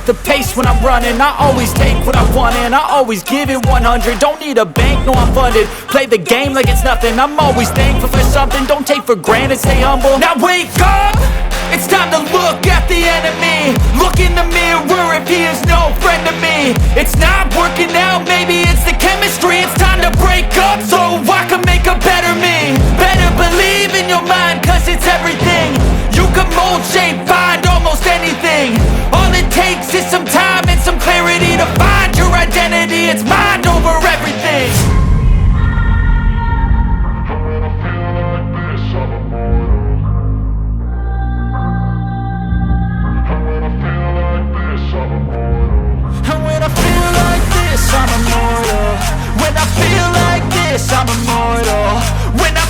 the pace when I'm running. I always take what I want and I always give it 100. Don't need a bank, no I'm funded. Play the game like it's nothing. I'm always thankful for something. Don't take for granted, stay humble. Now wake up! It's time to look at the enemy. Look in the mirror if he is no friend to me. It's not working out, maybe it's the chemistry. It's time to break up so I can make a better me. Better believe in your mind, cause it's everything. You can mold, shape, find almost anything. All it takes is some time and some clarity to find your identity. It's mind over everything. And when I feel like this, I'm immortal. When I feel like this, I'm immortal. When I